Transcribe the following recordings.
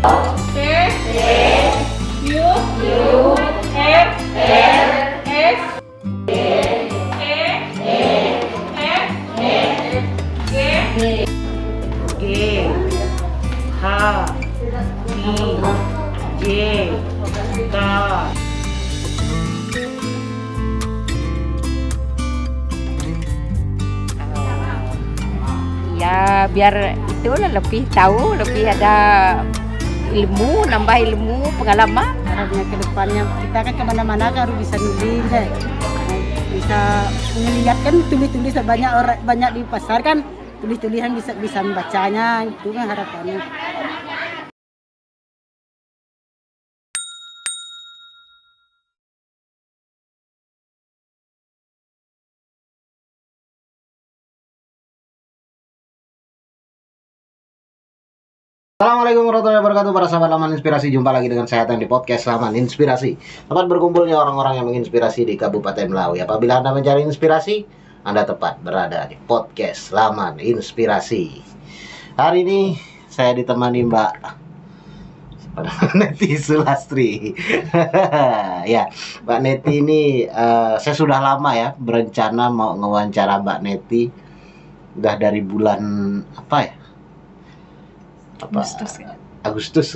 T U R S E F G H I J K. Ya biar itulah lebih tahu, lebih ada ilmu, nambah ilmu, pengalaman. Karena ke depannya kita kan kemana-mana kan harus bisa nulis kan. Bisa melihat kan tulis-tulis banyak di pasar kan, tulis-tulisan bisa membacanya, itu kan harapannya. Assalamualaikum warahmatullahi wabarakatuh para sahabat Laman Inspirasi. Jumpa lagi dengan saya Tan di podcast Laman Inspirasi, tempat berkumpulnya orang-orang yang menginspirasi di Kabupaten Melawi. Apabila Anda mencari inspirasi, Anda tepat berada di podcast Laman Inspirasi. Hari ini saya ditemani Mbak Neti Sulastri. Ya, Mbak Neti ini saya sudah lama ya berencana mau ngewawancara Mbak Neti. Udah dari bulan apa ya? Agustus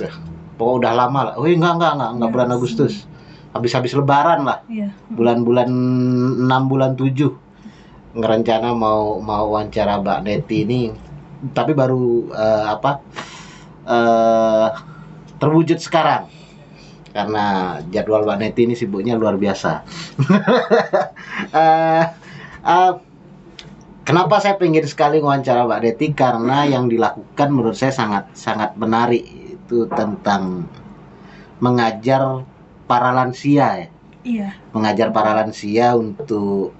ya. Pokoknya udah lama lah. Oh enggak bulan Agustus. Habis Lebaran lah. Iya. Bulan 6 bulan 7. Ngerencana mau wawancara Mbak Neti ini. Tapi baru terwujud sekarang. Karena jadwal Mbak Neti ini sibuknya luar biasa. Kenapa saya pengen sekali wawancara Mbak Neti? Karena yang dilakukan menurut saya sangat menarik. Itu tentang mengajar para lansia ya. Iya. Mengajar para lansia untuk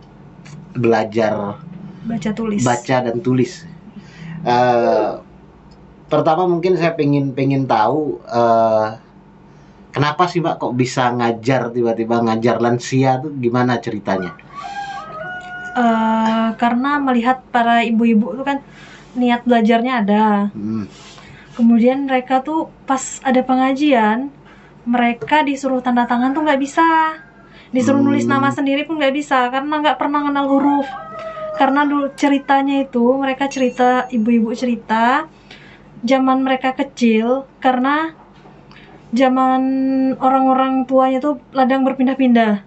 belajar baca dan tulis. Pertama mungkin saya pengen tahu kenapa sih Mbak kok bisa tiba-tiba ngajar lansia tuh, gimana ceritanya? Karena melihat para ibu-ibu itu kan niat belajarnya ada. Kemudian mereka tuh pas ada pengajian, mereka disuruh tanda tangan tuh nggak bisa, disuruh nulis nama sendiri pun nggak bisa karena nggak pernah kenal huruf. Karena dulu ceritanya itu mereka cerita, ibu-ibu cerita zaman mereka kecil, karena zaman orang-orang tuanya tuh ladang berpindah-pindah.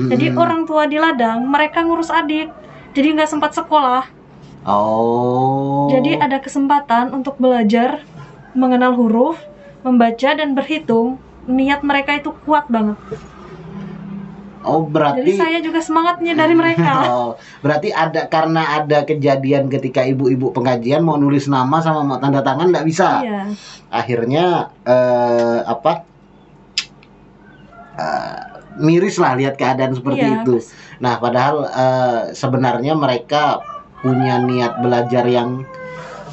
Jadi orang tua di ladang, mereka ngurus adik, jadi nggak sempat sekolah. Oh. Jadi ada kesempatan untuk belajar mengenal huruf, membaca dan berhitung. Niat mereka itu kuat banget. Oh berarti. Jadi saya juga semangatnya dari mereka. Oh, berarti karena ada kejadian ketika ibu-ibu pengajian mau nulis nama sama mau tanda tangan nggak bisa. Iya. Akhirnya miris lah lihat keadaan seperti itu. Nah padahal sebenarnya mereka punya niat belajar yang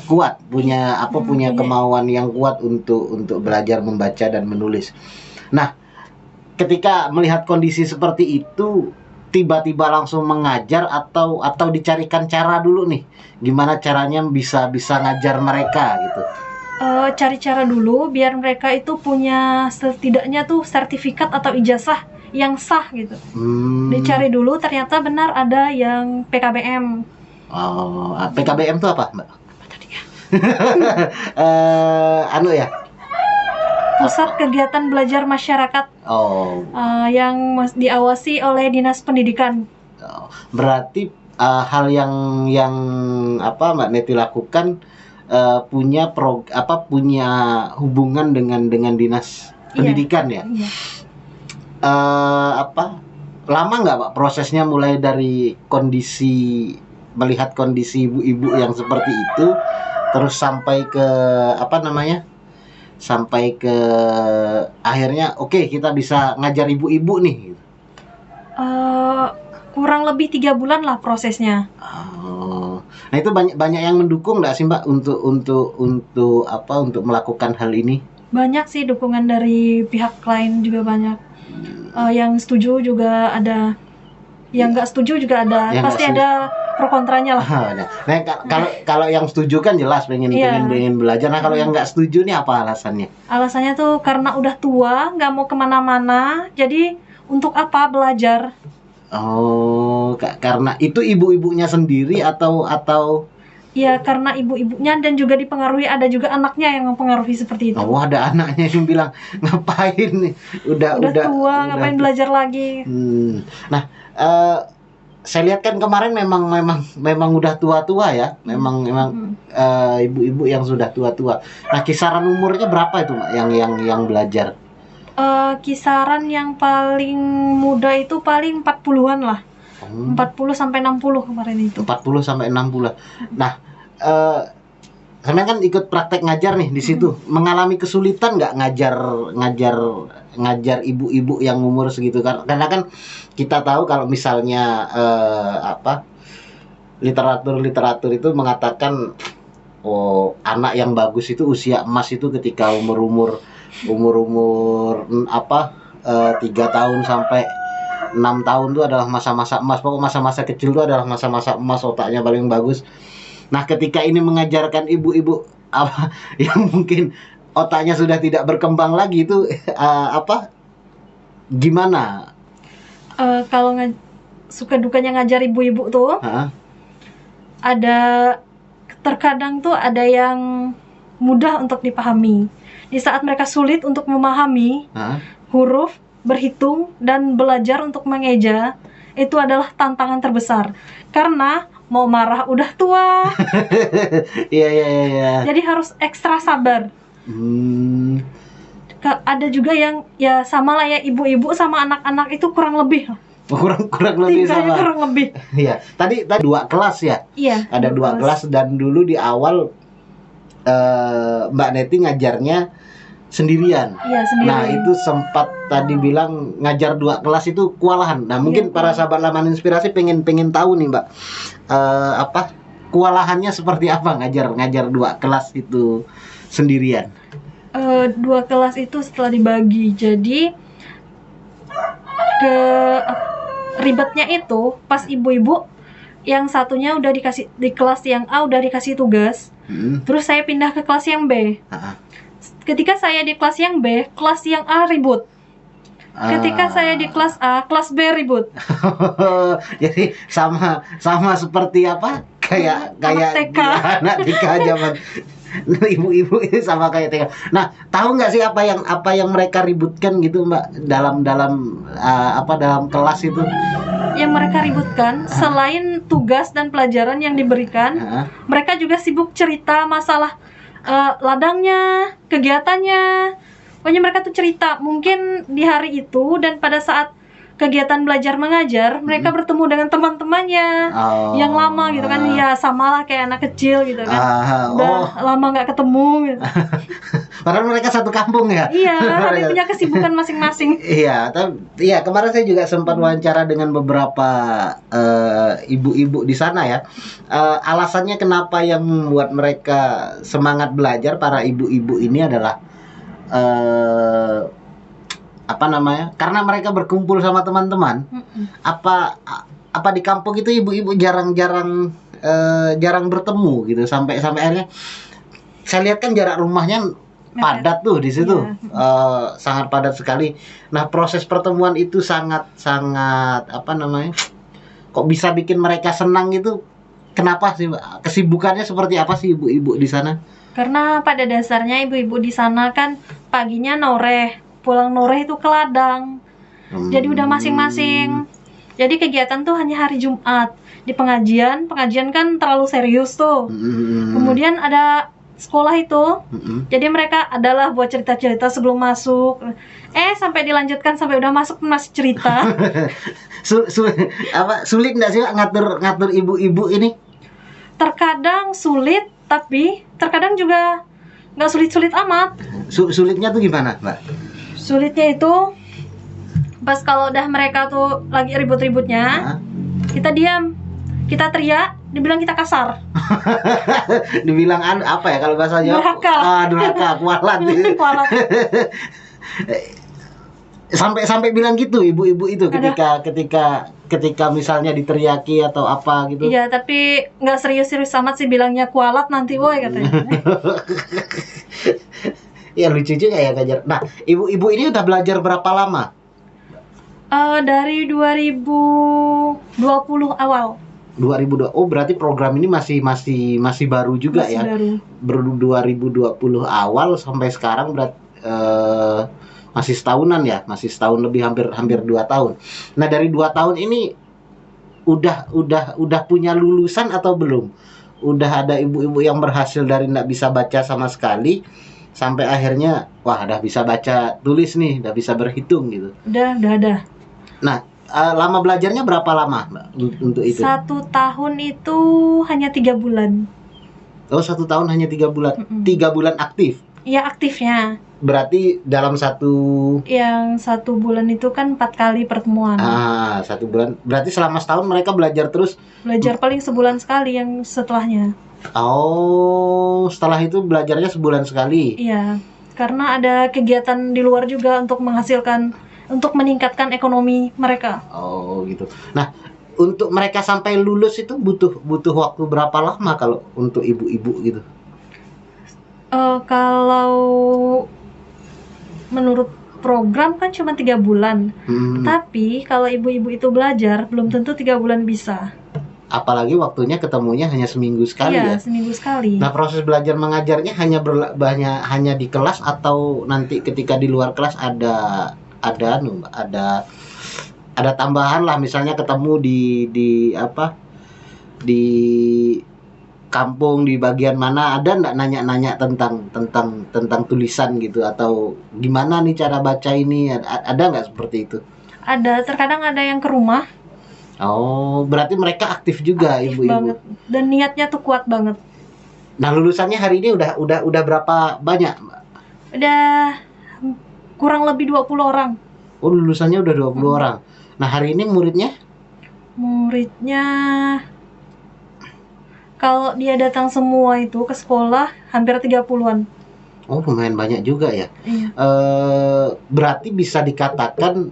kuat, punya kemauan yang kuat untuk belajar membaca dan menulis. Nah ketika melihat kondisi seperti itu, tiba-tiba langsung mengajar atau dicarikan cara dulu nih, gimana caranya bisa ngajar mereka gitu? Cari cara dulu biar mereka itu punya setidaknya tuh sertifikat atau ijazah yang sah gitu. Dicari dulu, ternyata benar ada yang PKBM. Oh, PKBM itu apa, Mbak? Apa tadi ya? Ya. Pusat Kegiatan Belajar Masyarakat. Oh. Yang diawasi oleh Dinas Pendidikan. Oh, berarti hal yang Mbak Neti lakukan punya hubungan dengan Dinas Pendidikan ya? Iya. Lama nggak Pak prosesnya mulai dari melihat kondisi ibu-ibu yang seperti itu terus sampai ke sampai ke akhirnya oke, kita bisa ngajar ibu-ibu nih? Kurang lebih 3 bulan lah prosesnya. Oh, nah itu banyak yang mendukung nggak sih Mbak untuk melakukan hal ini? Banyak sih dukungan dari pihak lain juga banyak. Yang setuju juga ada, yang nggak setuju juga ada. Pasti ada pro kontranya lah. Nah, kalau yang setuju kan jelas pengen belajar. Nah, kalau yang nggak setuju nih apa alasannya? Alasannya tuh karena udah tua, nggak mau kemana-mana, jadi untuk apa belajar? Oh, karena itu ibu-ibunya sendiri atau Ya karena ibu-ibunya dan juga dipengaruhi, ada juga anaknya yang mempengaruhi seperti itu. Oh, ada anaknya yang bilang ngapain nih? Udah tua, ngapain belajar lagi? Nah, saya lihat kan kemarin memang udah tua-tua ya. Memang ibu-ibu yang sudah tua-tua. Nah, kisaran umurnya berapa itu, Mbak, yang belajar? Kisaran yang paling muda itu paling 40-an lah. 40 sampai 60 kemarin itu. 40 sampai 60. Nah, saya kan ikut praktek ngajar nih di situ. Mengalami kesulitan nggak ngajar ibu-ibu yang umur segitu kan? Karena kan kita tahu kalau misalnya literatur itu mengatakan anak yang bagus itu usia emas itu ketika umur 3 tahun sampai 6 tahun itu adalah masa-masa emas. Pokoknya masa-masa kecil itu adalah masa-masa emas, otaknya paling bagus. Nah, ketika ini mengajarkan ibu-ibu yang mungkin otaknya sudah tidak berkembang lagi itu gimana? Kalau suka dukanya ngajar ibu-ibu tuh, ada terkadang tuh ada yang mudah untuk dipahami. Di saat mereka sulit untuk memahami huruf, berhitung, dan belajar untuk mengeja, itu adalah tantangan terbesar. Karena mau marah udah tua. Iya. Jadi harus ekstra sabar. Ada juga yang ya sama lah ya, ibu-ibu sama anak-anak itu kurang lebih. Kurang lebih sama. Kurang lebih. Iya. Tadi 2 kelas ya? Iya. Ada 2 kelas dan dulu di awal Mbak Neti ngajarnya sendirian. Iya, sendirian. Nah, itu sempat tadi bilang ngajar 2 kelas itu kewalahan. Nah, mungkin para sahabat Laman Inspirasi pengen tahu nih, Mbak. Kewalahannya seperti apa ngajar 2 kelas itu sendirian? 2 kelas itu setelah dibagi, jadi ribetnya itu pas ibu-ibu yang satunya udah dikasih di kelas yang A udah dikasih tugas, terus saya pindah ke kelas yang B. Ketika saya di kelas yang B, kelas yang A ribut. Ketika saya di kelas A, kelas B ribut. Jadi sama seperti apa? Kayak TK. Anak TK zaman ibu-ibu ini sama kayak TK. Nah, tahu nggak sih apa yang mereka ributkan gitu, Mbak, dalam kelas itu? Yang mereka ributkan selain tugas dan pelajaran yang diberikan, mereka juga sibuk cerita masalah ladangnya, kegiatannya. Pokoknya mereka tuh cerita mungkin di hari itu, dan pada saat kegiatan belajar mengajar mereka bertemu dengan teman-temannya yang lama gitu kan. Ya samalah kayak anak kecil gitu kan. Udah lama nggak ketemu gitu. Padahal mereka satu kampung ya. Iya, tapi punya kesibukan masing-masing. Iya, kemarin saya juga sempat wawancara dengan beberapa ibu-ibu di sana ya. Alasannya kenapa yang membuat mereka semangat belajar para ibu-ibu ini adalah karena mereka berkumpul sama teman-teman. Apa di kampung itu ibu-ibu jarang bertemu gitu, sampai akhirnya saya lihat kan jarak rumahnya padat tuh di situ. Sangat padat sekali. Nah, proses pertemuan itu sangat kok bisa bikin mereka senang gitu. Kenapa sih, Mbak? Kesibukannya seperti apa sih ibu-ibu di sana? Karena pada dasarnya ibu-ibu di sana kan paginya noreh, pulang noreh itu ke ladang. Jadi udah masing-masing. Jadi kegiatan tuh hanya hari Jumat. Di pengajian kan terlalu serius tuh. Kemudian ada sekolah itu. Jadi mereka adalah buat cerita-cerita sebelum masuk. Sampai dilanjutkan sampai udah masuk masih cerita. Sulit nggak sih ngatur ibu-ibu ini? Terkadang sulit, tapi terkadang juga nggak sulit-sulit amat. Sulitnya tuh gimana, Mbak? Sulitnya itu pas kalau udah mereka tuh lagi ribut-ributnya, kita diam, kita teriak, dibilang kita kasar. Dibilang apa ya kalau bahasa Jawa? Durhaka, kualat. Sampai bilang gitu ibu-ibu itu ketika ketika misalnya diteriaki atau apa gitu? Iya, tapi nggak serius-serius amat sih, bilangnya kualat nanti woi katanya. Ya lucu juga ya ngajar. Nah, ibu-ibu ini udah belajar berapa lama? Dari 2020 awal. 2002. Oh, berarti program ini masih baru juga Masih ya. baru. 2020 awal sampai sekarang masih setahunan ya, masih setahun lebih, hampir 2 tahun. Nah, dari 2 tahun ini udah punya lulusan atau belum? Udah ada ibu-ibu yang berhasil dari nggak bisa baca sama sekali sampai akhirnya wah udah bisa baca tulis nih, udah bisa berhitung gitu. Udah ada. Nah, lama belajarnya berapa lama Mbak untuk itu? 1 tahun itu hanya 3 bulan. Oh, 1 tahun hanya 3 bulan. 3 bulan aktif. Iya, aktifnya. Berarti dalam Yang 1 bulan itu kan 4 kali pertemuan. 1 bulan. Berarti selama setahun mereka belajar terus. Belajar paling sebulan sekali yang setelahnya. Oh, setelah itu belajarnya sebulan sekali. Iya, karena ada kegiatan di luar juga untuk meningkatkan ekonomi mereka. Oh, gitu. Nah, untuk mereka sampai lulus itu butuh waktu berapa lama kalau untuk ibu-ibu gitu? Kalau menurut program kan cuma 3 bulan. Tapi kalau ibu-ibu itu belajar belum tentu 3 bulan bisa. Apalagi waktunya ketemunya hanya seminggu sekali ya. Iya, seminggu sekali. Nah, proses belajar mengajarnya hanya di kelas atau nanti ketika di luar kelas ada tambahan lah, misalnya ketemu di kampung di bagian mana, ada nggak nanya-nanya tentang tulisan gitu, atau gimana nih cara baca ini, ada nggak seperti itu? Ada, terkadang ada yang ke rumah. Oh, berarti mereka aktif juga, ibu-ibu. Banget. Dan niatnya tuh kuat banget. Nah, lulusannya hari ini udah berapa banyak, Mbak? Udah kurang lebih 20 orang. Oh, lulusannya udah 20 orang. Nah, hari ini muridnya kalau dia datang semua itu ke sekolah hampir 30-an. Oh, lumayan banyak juga ya. Iya. Berarti bisa dikatakan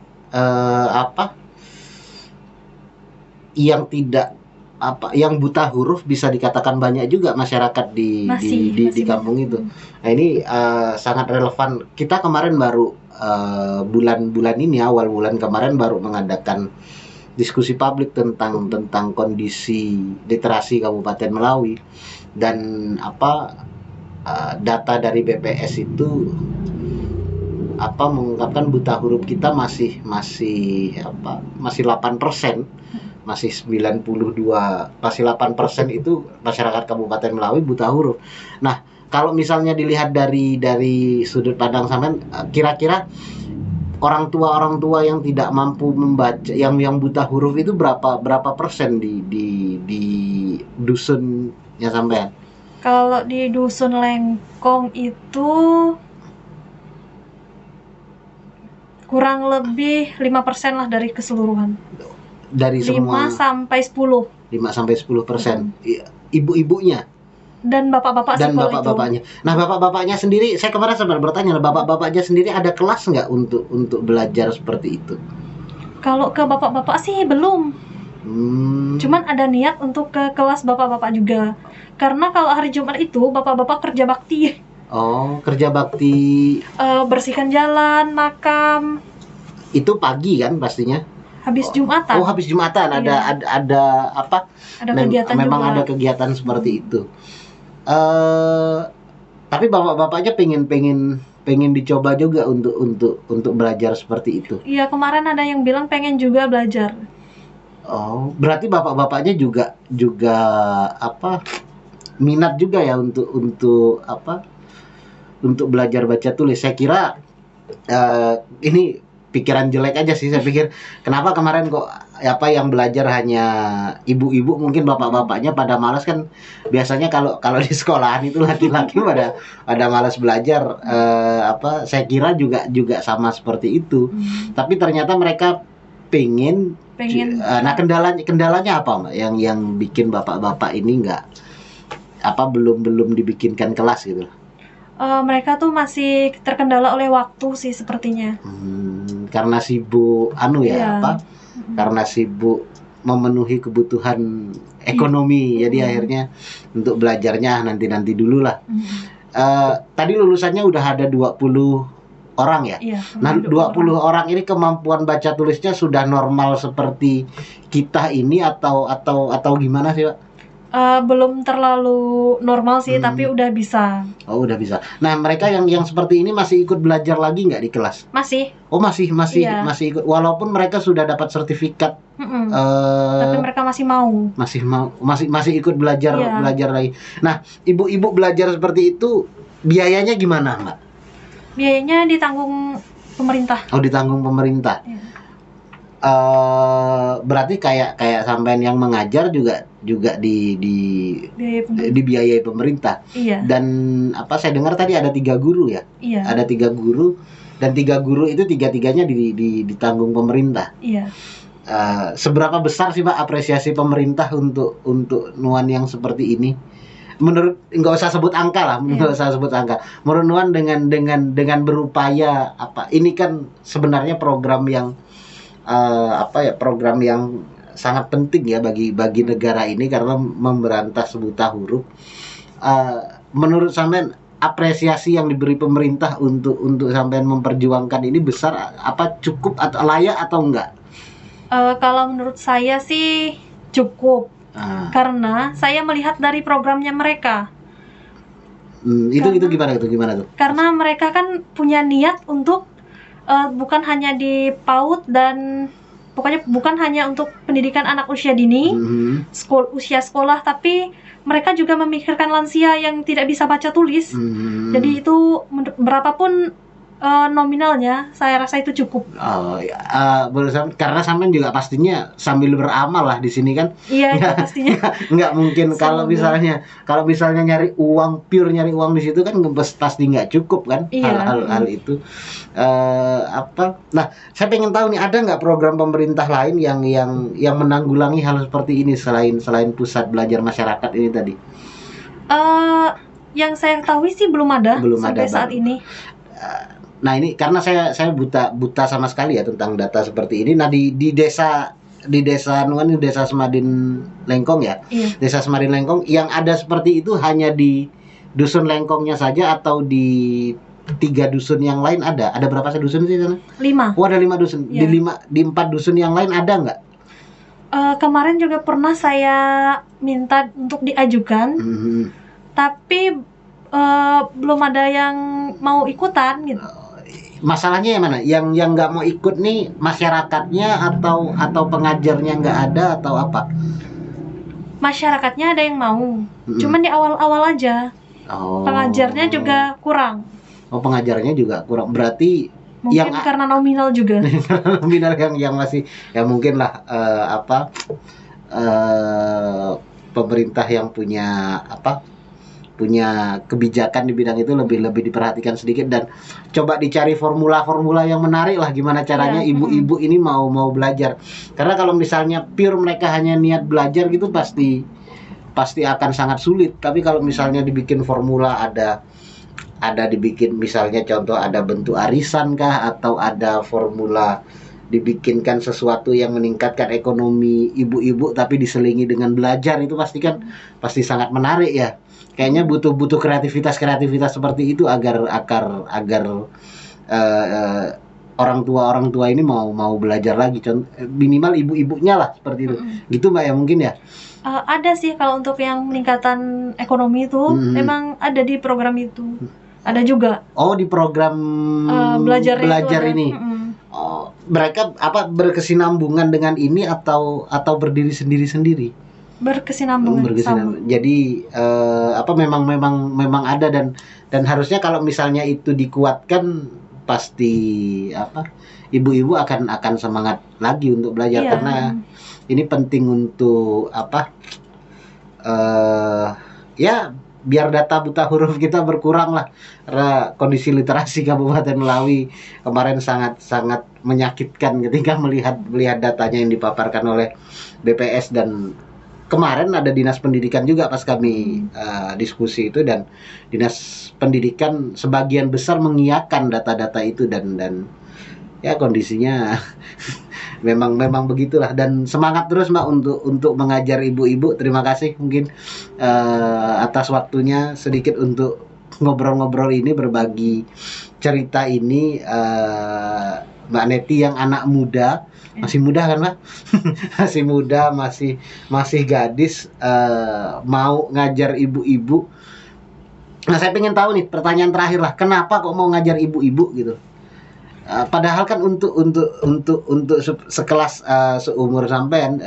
yang buta huruf bisa dikatakan banyak juga masyarakat di kampung itu. Nah, ini sangat relevan. Kita kemarin baru bulan-bulan ini, awal bulan kemarin baru mengadakan diskusi publik tentang kondisi literasi Kabupaten Melawi, dan data dari BPS itu mengungkapkan buta huruf kita masih 8%. Masih 8% itu masyarakat Kabupaten Melawi buta huruf. Nah, kalau misalnya dilihat dari sudut pandang sampean, kira-kira orang tua yang tidak mampu membaca, yang buta huruf itu berapa persen di dusunnya sampean? Kalau di dusun Lengkong itu kurang lebih 5% lah dari keseluruhan. Dari 5 semua sampai 10. 5-10%. Ibu-ibunya dan bapak-bapak dan sekolah bapak-bapaknya. Nah, bapak-bapaknya sendiri, saya kemarin sempat bertanya, bapak-bapaknya sendiri ada kelas nggak untuk belajar seperti itu? Kalau ke bapak-bapak sih belum. Cuman ada niat untuk ke kelas bapak-bapak juga. Karena kalau hari Jumat itu bapak-bapak kerja bakti. Oh, kerja bakti. Bersihkan jalan, makam. Itu pagi kan pastinya? Habis Jumatan. Oh, habis Jumatan. Iya. Ada kegiatan memang juga. ada kegiatan seperti itu. Tapi bapak-bapaknya pengen dicoba juga untuk belajar seperti itu. Iya, kemarin ada yang bilang pengen juga belajar. Oh, berarti bapak-bapaknya juga minat juga ya untuk belajar baca tulis. Saya kira ini pikiran jelek aja sih, saya pikir kenapa kemarin kok yang belajar hanya ibu-ibu, mungkin bapak-bapaknya pada malas kan. Biasanya kalau di sekolahan itu laki-laki pada malas belajar. Saya kira juga sama seperti itu. Tapi ternyata mereka pengen. Nah, kendalanya apa, Mbak, yang bikin bapak-bapak ini belum dibikinkan kelas gitu? Mereka tuh masih terkendala oleh waktu sih sepertinya. Karena sibuk karena sibuk memenuhi kebutuhan ekonomi. Jadi akhirnya untuk belajarnya nanti dulu lah. Tadi lulusannya udah ada 20 orang ya. Iya, Nah, 20 orang ini kemampuan baca tulisnya sudah normal seperti kita ini atau gimana sih, Pak? Belum terlalu normal sih, tapi udah bisa. Oh, udah bisa. Nah, mereka yang seperti ini masih ikut belajar lagi nggak di kelas? Masih. Oh, masih Iya. masih ikut walaupun mereka sudah dapat sertifikat. Tapi mereka masih mau. Masih ikut belajar Iya. belajar lagi. Nah, ibu-ibu belajar seperti itu biayanya gimana, Mbak? Biayanya ditanggung pemerintah. Oh, ditanggung pemerintah. Iya. Berarti kayak sampean yang mengajar juga Biaya pemerintah. dibiayai pemerintah. Iya. Dan saya dengar tadi ada 3 guru ya? Iya. Ada 3 guru dan 3 guru itu tiga-tiganya ditanggung pemerintah. Iya. Seberapa besar sih, Pak, apresiasi pemerintah untuk Nuan yang seperti ini? Menurut, nggak usah sebut angka lah, nggak usah sebut angka. Menurut Nuan dengan berupaya ini kan sebenarnya program yang program yang sangat penting ya bagi negara ini karena memberantas buta huruf. Menurut sampean apresiasi yang diberi pemerintah untuk sampean memperjuangkan ini besar, cukup atau layak atau enggak? Kalau menurut saya sih cukup. Karena saya melihat dari programnya mereka. Itu gimana tuh? Karena mereka kan punya niat untuk bukan hanya di PAUD dan pokoknya bukan hanya untuk pendidikan anak usia dini, usia sekolah, tapi mereka juga memikirkan lansia yang tidak bisa baca tulis. Jadi itu berapapun nominalnya, saya rasa itu cukup. Karena sampean juga pastinya sambil beramal lah di sini kan. Iya, itu pastinya. Nggak mungkin kalau misalnya nyari uang di situ kan pasti nggak cukup kan. Iya. Hal itu. Nah, saya pengen tahu nih, ada nggak program pemerintah lain yang menanggulangi hal seperti ini selain pusat belajar masyarakat ini tadi? Yang saya ketahui sih belum ada sampai saat ini. Nah, ini karena saya buta sama sekali ya tentang data seperti ini. Nah, di desa Nuan, desa Semadin Lengkong ya. Iya. Desa Semadin Lengkong yang ada seperti itu hanya di dusun Lengkongnya saja atau di 3 dusun yang lain ada? Ada berapa sih dusun sih sana? 5. Oh, ada 5 dusun. Iya. Di 4 dusun yang lain ada nggak? Kemarin juga pernah saya minta untuk diajukan, tapi belum ada yang mau ikutan gitu. Masalahnya yang mana? Yang nggak mau ikut nih masyarakatnya atau pengajarnya nggak ada atau apa? Masyarakatnya ada yang mau, cuman di awal-awal aja. Pengajarnya juga kurang. Oh, pengajarnya juga kurang. Berarti Mungkin karena nominal juga. nominal yang masih ya mungkin lah pemerintah yang punya kebijakan di bidang itu lebih diperhatikan sedikit dan coba dicari formula-formula yang menarik lah gimana caranya ibu-ibu ini mau belajar. Karena kalau misalnya pure mereka hanya niat belajar gitu pasti akan sangat sulit. Tapi kalau misalnya dibikin formula ada dibikin misalnya contoh ada bentuk arisan kah atau ada formula dibikinkan sesuatu yang meningkatkan ekonomi ibu-ibu tapi diselingi dengan belajar, itu pasti sangat menarik ya. Kayaknya butuh kreativitas seperti itu agar orang tua ini mau belajar lagi. Minimal ibu-ibunya lah seperti itu. Gitu Mbak ya mungkin ya. Ada sih kalau untuk yang peningkatan ekonomi itu memang ada di program itu. Ada juga. Oh, di program belajar ini. Oh, mereka berkesinambungan dengan ini atau berdiri sendiri-sendiri? Berkesinambungan. Jadi memang ada dan harusnya kalau misalnya itu dikuatkan pasti ibu-ibu akan semangat lagi untuk belajar karena ini penting untuk biar data buta huruf kita berkurang lah. Karena kondisi literasi Kabupaten Melawi kemarin sangat menyakitkan ketika melihat datanya yang dipaparkan oleh BPS, dan kemarin ada Dinas Pendidikan juga pas kami diskusi itu, dan Dinas Pendidikan sebagian besar mengiyakan data-data itu dan ya kondisinya memang begitulah. Dan semangat terus Mbak untuk mengajar ibu-ibu. Terima kasih mungkin atas waktunya sedikit untuk ngobrol-ngobrol ini, berbagi cerita ini. Mbak Neti yang anak muda, masih muda kan Mbak? Masih muda, masih gadis, mau ngajar ibu-ibu. Nah, saya pengen tahu nih, pertanyaan terakhir lah, kenapa kok mau ngajar ibu-ibu gitu? Padahal kan untuk sekelas seumur sampean,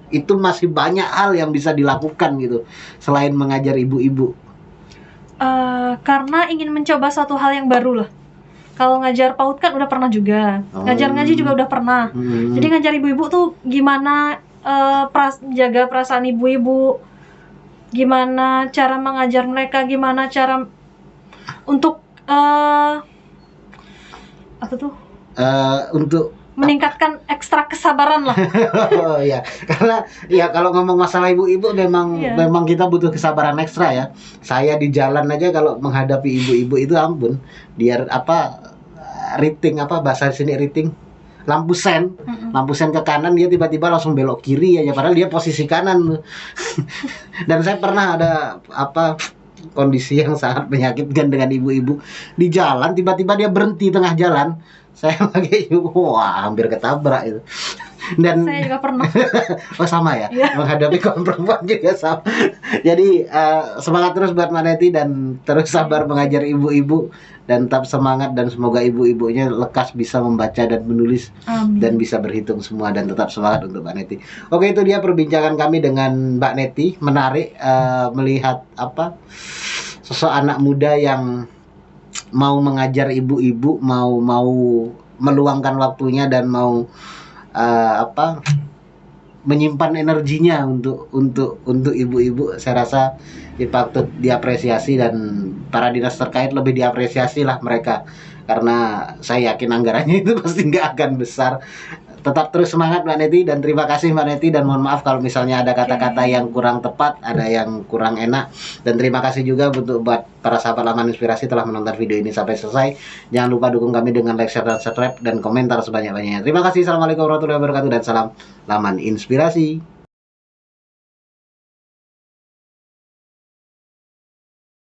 itu masih banyak hal yang bisa dilakukan gitu selain mengajar ibu-ibu. Karena ingin mencoba suatu hal yang baru lah. Kalau ngajar PAUD kan udah pernah juga, ngajar ngaji juga udah pernah. Jadi ngajar ibu-ibu tuh gimana jaga perasaan ibu-ibu, gimana cara mengajar mereka, gimana cara untuk Untuk meningkatkan ekstra kesabaran lah. oh ya, karena ya kalau ngomong masalah ibu-ibu memang kita butuh kesabaran ekstra ya. Saya di jalan aja kalau menghadapi ibu-ibu itu ampun, biar riting bahasa sini riting, lampu sen ke kanan, dia tiba-tiba langsung belok kiri aja padahal dia posisi kanan. Dan saya pernah ada kondisi yang sangat menyakitkan dengan ibu-ibu di jalan, tiba-tiba dia berhenti tengah jalan. Saya lagi hampir ketabrak itu. Dan saya juga pernah. Oh sama ya, menghadapi kaum perempuan juga sama. Jadi semangat terus buat Maneti dan terus sabar mengajar ibu-ibu dan tetap semangat, dan semoga ibu-ibunya lekas bisa membaca dan menulis. Amin. Dan bisa berhitung semua, dan tetap semangat untuk Mbak Neti. Oke, itu dia perbincangan kami dengan Mbak Neti. Menarik melihat sosok anak muda yang mau mengajar ibu-ibu, mau meluangkan waktunya dan mau menyimpan energinya untuk ibu-ibu. Saya rasa patut diapresiasi, dan para dinas terkait lebih diapresiasi lah mereka, karena saya yakin anggarannya itu pasti nggak akan besar. Tetap terus semangat Mbak Neti, dan terima kasih Mbak Neti, dan mohon maaf kalau misalnya ada kata-kata yang kurang tepat, ada yang kurang enak. Dan terima kasih juga buat para sahabat Laman Inspirasi telah menonton video ini sampai selesai. Jangan lupa dukung kami dengan like, share, dan subscribe, dan komentar sebanyak-banyaknya. Terima kasih. Assalamualaikum warahmatullahi wabarakatuh, dan salam Laman Inspirasi.